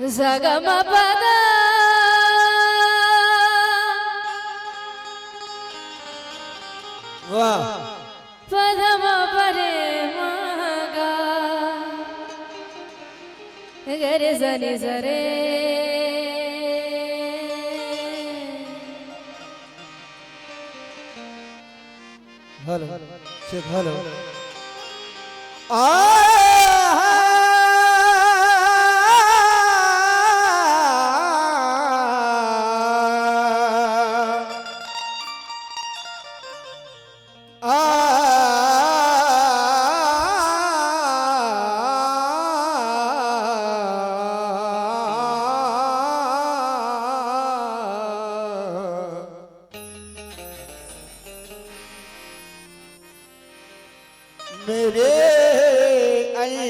Zagama pada वाह padama pare maga gare zani zare hello Sheikh hello आ मेरे अल्लाह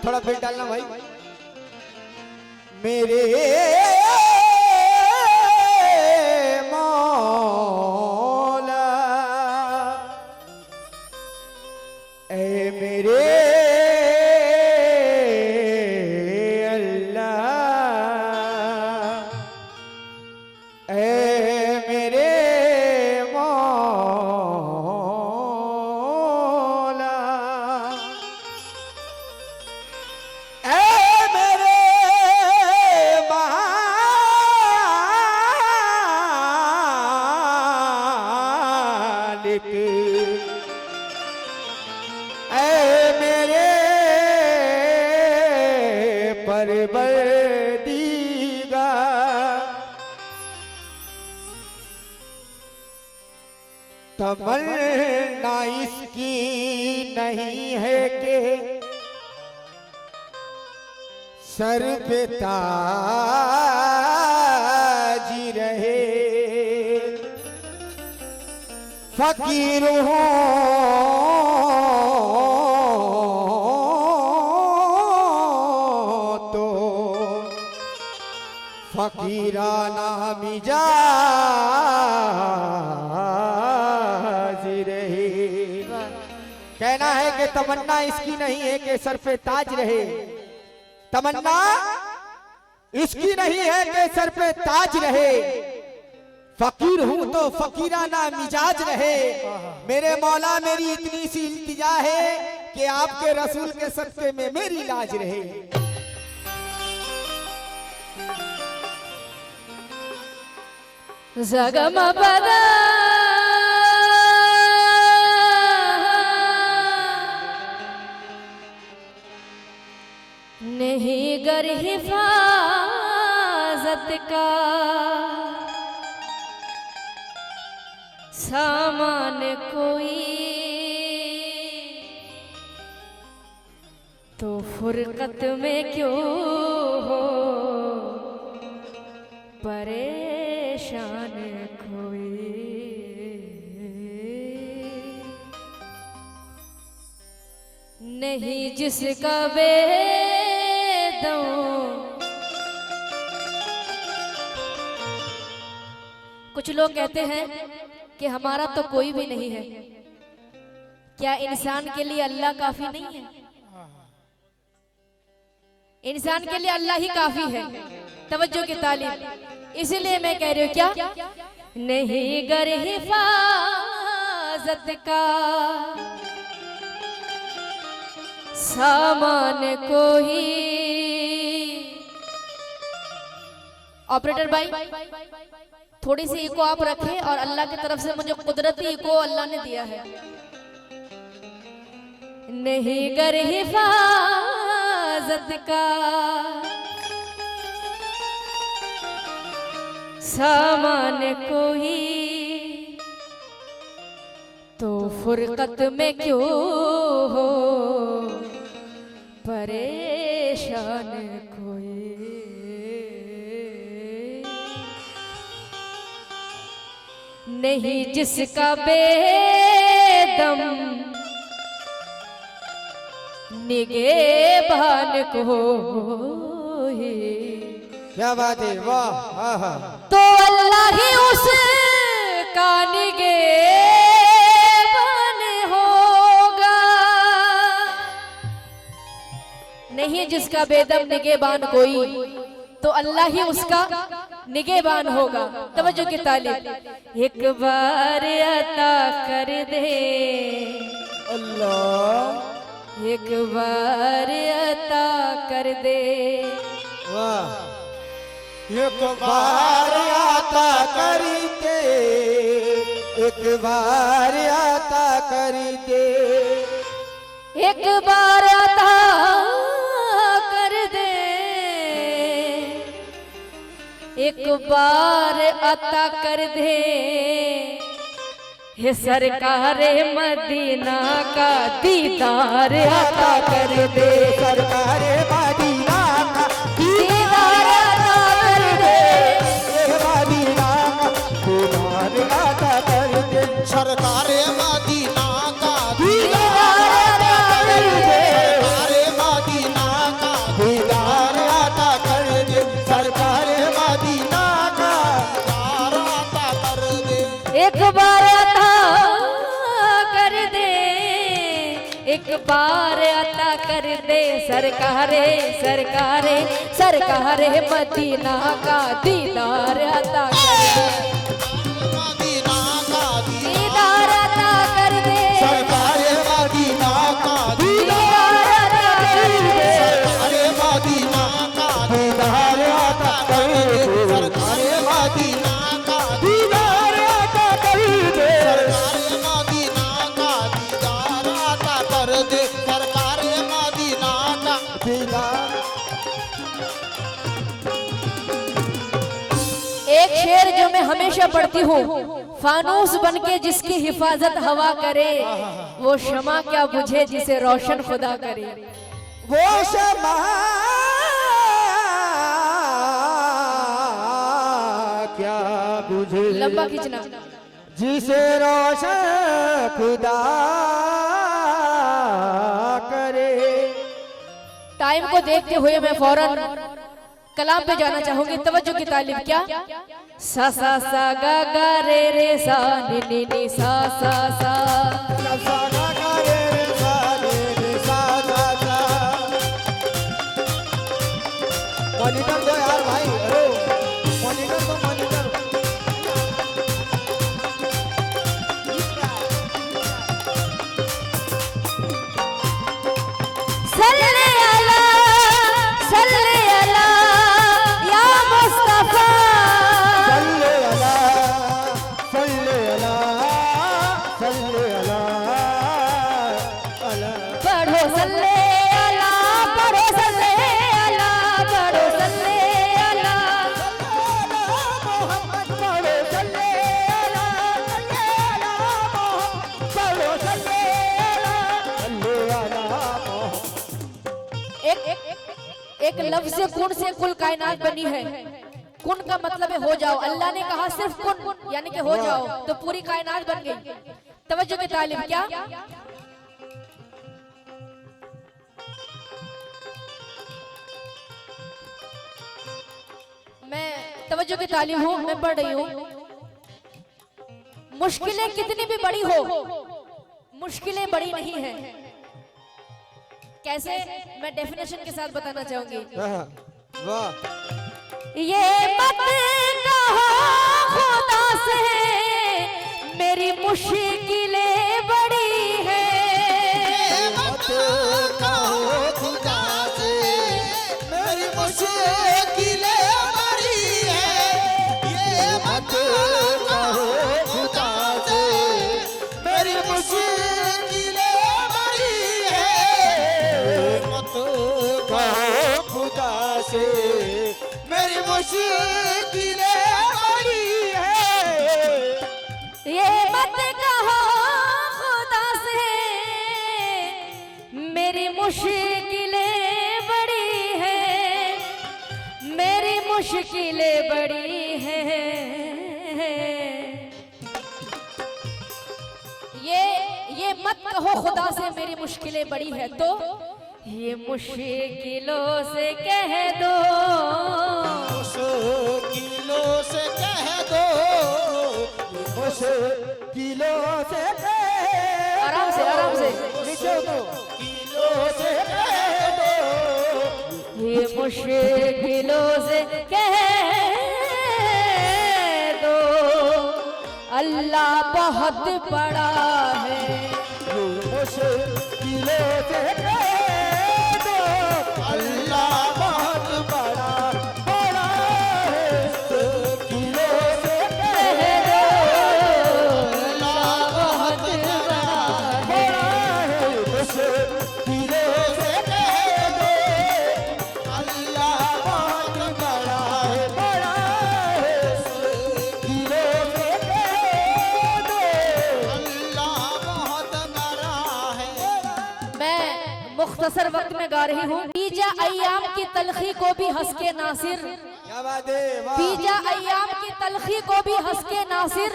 थोड़ा फिर डालना भाई मेरे मौला ए मेरे अल्लाह ए मेरे तमन्ना इसकी नहीं है कि सर पे ताज रहे फकीर हूँ तो फकीराना मिजाज रहे कहना है कि तमन्ना इसकी नहीं है कि सर पे ताज रहे तमन्ना इसकी नहीं है कि सर पे ताज रहे फकीर हूं तो फकीराना मिजाज रहे मेरे मौला मेरी इतनी सी इल्तिजा है कि आपके रसूल के सदके में मेरी लाज रहे Zagama pada नहीं गर हिफाजत का सामान कोई तो फुरकत में क्यों हो परेशान कोई नहीं जिसका बेदम कुछ लोग कहते हैं कि हमारा तो कोई भी नहीं है क्या इंसान के लिए अल्लाह काफी नहीं है इंसान के लिए अल्लाह ही काफी है तवज्जो की तालीम इसलिए मैं कह रही हूँ क्या नहीं गर हिफाजत का सामान कोई ऑपरेटर भाई थोड़ी सी इको आप रखें और अल्लाह की तरफ से मुझे कुदरती इको अल्लाह ने दिया है नहीं गर हिफाजत का सामान कोई तो फुरकत में क्यों हो परेशान कोई नहीं जिसका बेदम निगेबान को क्या बात है वाह तो अल्लाह ही उसका निगेबान होगा नहीं है जिसका बेदम निगहबान कोई, तो अल्लाह ही उसका निगहबान होगा। तवज्जो की तालीब। एक बार अता कर दे अल्लाह, एक बार अता कर दे, वाह। एक बार आता करी दे, एक बार आता करी दे, एक बार अता कर दे, एक बार अता कर दे, हे सरकार मदीना का दीदार अता कर दे, सरकार मदीना का दीदार अता कर दे, मदीना का दीदार अता कर दे, सरकार मदीना का दीदार अता कर दे, सरकार मदीना का दीदार अता कर दे, सरकार मदीना का दीदार अता कर दे। एक बार अता कर दे, एक बार अता कर दे, सरकारे सरकारे सरकारे मदीना का दीदार अता कर दे, मदीना का दीदार अता कर दे, सरकार मदीना का दीदार अता कर दे, सरकार मदीना का दीदार अता कर दे, सरकार मदीना का दीदार अता कर दे, सरकार मदीना का दीदार अता कर दे, सरकार मदीना का। दीदार। एक शेर जो मैं हमेशा पढ़ती हूँ, फानूस बनके जिसकी हिफाजत हवा करे, वो शमा क्या बुझे जिसे रोशन खुदा करे। वो शमा क्या बुझे, लंबा खींचना। जिसे रोशन खुदा करे। टाइम को देखते हुए मैं फौरन कलाम पे जाना चाहूंगी। तवज्जो की तालीम। क्या सा सा सा गा गा रे सा नी नी नी सा सा सा, सा गा गा रे रे सा रे रे सा सा सा। मॉनिटर दो यार भाई, अरे मॉनिटर दो, मॉनिटर। सल्ले अला सल्ले अला या मुस्तफा, सल्ले अला सल्ले अला सल्ले अला अला। पढ़ो सल्ले अला, पढ़ो सल्ले अला, पढ़ो सल्ले अला, मोहम्मद पढ़ो सल्ले अला, सल्ले अला मोहम्मद पढ़ो सल्ले अला, सल्ले अला मोहम्मद। एक लफ्ज़ कुन से कुल कायनात बनी है। कुन का मतलब है हो जाओ। अल्लाह ने कहा सिर्फ कुन यानी कि हो जाओ, तो पूरी कायनात बन गई। तवज्जो की तालीम। क्या मैं तवज्जो की तालीम हूँ, मैं पढ़ रही हूँ। मुश्किलें कितनी भी बड़ी हो, मुश्किलें बड़ी नहीं है। कैसे, मैं डेफिनेशन के साथ बताना चाहूंगी। वाह। ये मत कहो खुदा से मेरी मुश्किलें बड़ी है, मत कहो खुदा से मेरी मुश्किलें बड़ी है। ये मत कहो खुदा से मेरी मुश्किलें बड़ी है। मत कहो खुदा से मेरी मुश्किलें बड़ी है। ये मत कहो खुदा से मेरी मुश्किलें बड़ी है, मेरी मुश्किलें बड़ी हैं। ये मत कहो खुदा से मेरी मुश्किलें बड़ी है, तो ये मुश्किलों से कह दो, मुश्किलों से कह दो, मुश्किलों से आराम से आराम से। नीचे उतरो। किलो से कह दो, मुश्किलों से कह दो अल्लाह बहुत बड़ा है। मुश्किलों से कह दो अल्लाह बहुत बड़ा बड़ा है। मुश्किलों से कह दो अल्लाह बहुत बड़ा है। मुश्किलों से कह दो अल्लाह बहुत बड़ा है बड़ा है। मुश्किलों से कह दो अल्लाह बहुत बड़ा है। मैं मुख्तसर वक्त में गा रही हूँ। पीजा अय्याम की तलखी को भी हंस के नासिर, क्या बात है, वाह। पीजा अय्याम की तलखी को भी हंस के नासिर,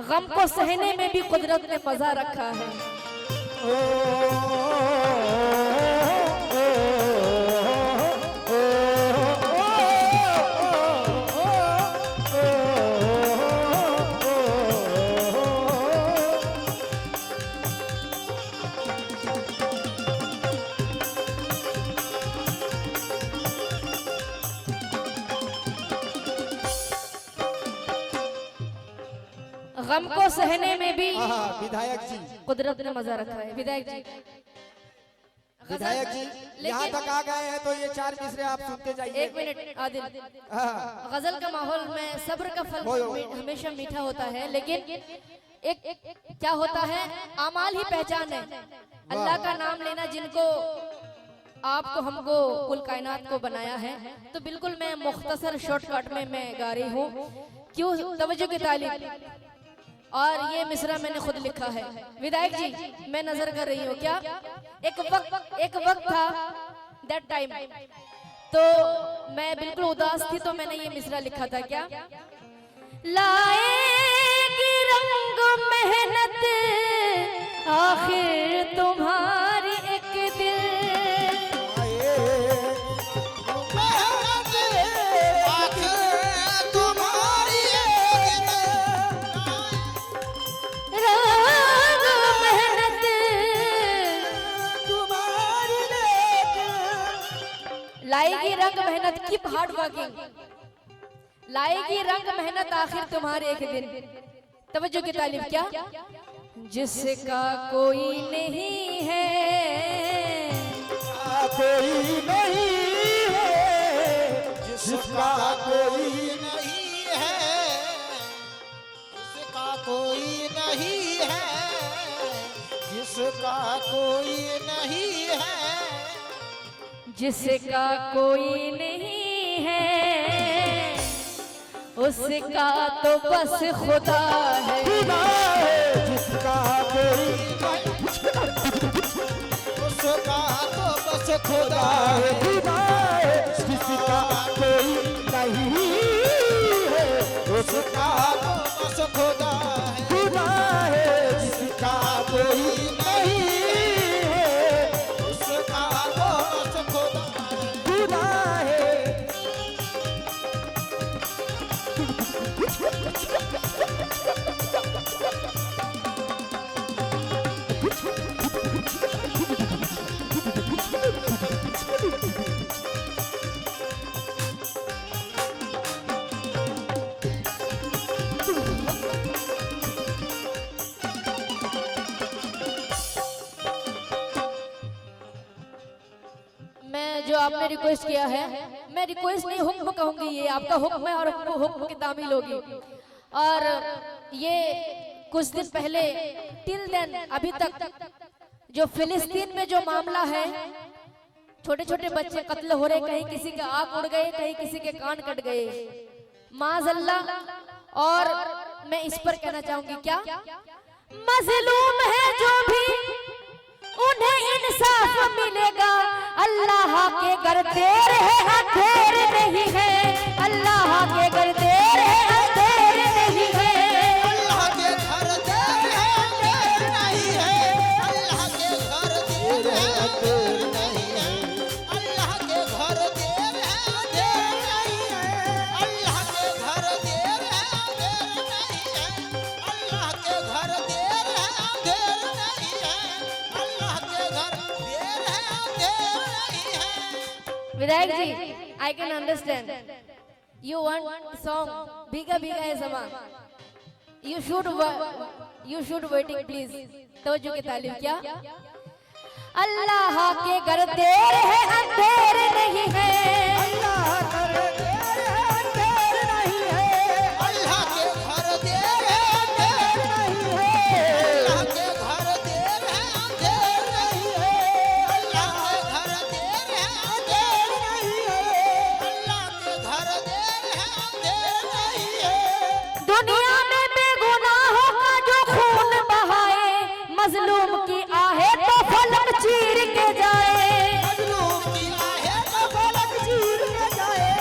गम को सहने में भी कुदरत ने मजा रखा है। गम को सहने में भी हाँ, विधायक जी, कुदरत ने मजा रखा है। विधायक जी, विधायक जी यहाँ तक आ गए हैं तो ये चार मिसरे आप सुनते जाइए। एक मिनट आदिल, हाँ, गजल का माहौल में सब्र का फल हमेशा मीठा होता है, लेकिन एक क्या होता है, आमाल ही पहचान है। अल्लाह का नाम लेना, जिनको आपको हमको कुल कायनात को बनाया है, तो बिल्कुल मैं मुख्तसर शॉर्टकट में मैं गा रही हूँ। क्यों तवज्जो की तालीम। और ये मिसरा मैंने खुद लिखा है। विधायक जी, मैं नजर कर रही हूँ क्या, एक वक्त था, दैट टाइम, तो मैं बिल्कुल उदास थी, तो मैंने ये मिसरा लिखा था क्या, लाएगी रंग मेहनत आखिर तुम्हारी एक दिन, लाएगी रंग मेहनत, कीप हार्ड वर्किंग, लाएगी रंग मेहनत आखिर तुम्हारे एक दिन। तवज्जो की तालीम। क्या, जिसका कोई नहीं है, कोई नहीं है, जिसका कोई नहीं है, जिसका कोई नहीं है, जिसका कोई नहीं है, जिसका कोई नहीं है, उसका तो बस खुदा है। जिसका कोई उसका तो बस खुदा है। जिसका कोई नहीं है, उसका तो बस खुदा है। खुदा है। जिसका कोई नहीं है, उसका तो बस खुदा है। खुदा है। मैं जो आपने रिक्वेस्ट किया है, मैं रिक्वेस्ट नहीं हुक्म कहूंगी, ये आपका हुक्म है और हुक्म की तामील होगी। और ये कुछ दिन पहले टिल देन अभी तक जो फिलिस्तीन में जो मामला है, छोटे छोटे बच्चे कत्ल हो रहे, कहीं किसी के आंख उड़ गए, कहीं किसी के कान कट गए, माज़अल्लाह। और मैं इस पर कहना चाहूंगी, क्या मजलूम है जो भी उन्हें इंसाफ मिलेगा। अल्लाह के घर देर है अंधेर नहीं है, अल्लाह के घर देर है अंधेर नहीं है, अल्लाह के घर देर है अंधेर नहीं है, अल्लाह के घर देर है अंधेर नहीं है, अल्लाह के घर देर है अंधेर नहीं है, अल्लाह के घर देर है अंधेर नहीं है, अल्लाह के घर देर है अंधेर नहीं है, अल्लाह के घर देर है अंधेर नहीं है। विधायक जी, I can understand. You want song Bhiga Bhiga Hai Sama. You should waiting please. तवज्जो की तालीम क्या? अल्लाह के घर देर है अंधेर नहीं है। अल्लाह कर देर है अंधेर नहीं है। अल्लाह के घर देर है अंधेर नहीं है। अल्लाह के घर देर है अंधेर नहीं है। अल्लाह के घर देर है अंधेर नहीं है। अल्लाह के घर देर है अंधेर नहीं है। दुनिया में बेगुनाहों का जो खून बहाए, मजलूम की आहे तो फलक चीर के जाए। मजलूम की आहे तो फलक चीर के जाए।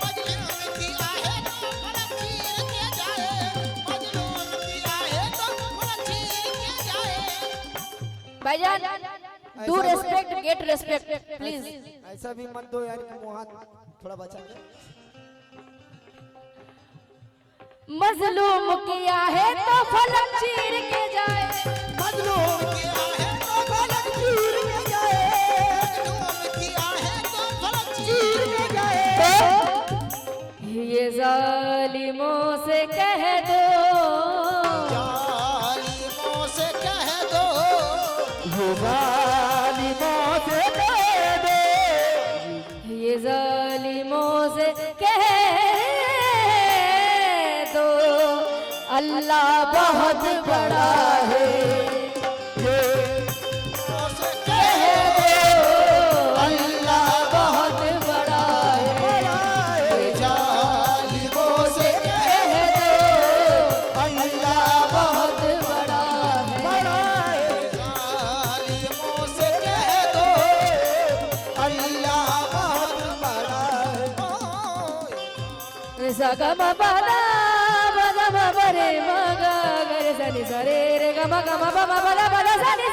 मजलूम की आहे तो फलक चीर के जाए। मजलूम की आहे तो फलक चीर के जाए। भाईजान, do respect get respect please. ऐसा भी मत दो यार कि मुंह हाथ थोड़ा बचा के। मजलूम किया है तो फलक चीर के जाए। मजलूम की आहे तो फलक चीर के जाए। मजलूम की आहे तो फलक चीर चीर के जाए। तो ये जालिमों से कह दो, जालिमों से कह दो। ये जालिमों से कह दो। ये जालिमों से कह दो, अल्लाह बहुत बड़ा है। ये से कह अल्लाह बहुत बड़ा है। जालिमों से कह दो अल्लाह बहुत बड़ा है। बड़ा है। जालिमों से कह दो अल्लाह बहुत बड़ा है। सगम बदा बदा बरे मगा गरे सनी सरे रे गम गम बम बदा बदा सनी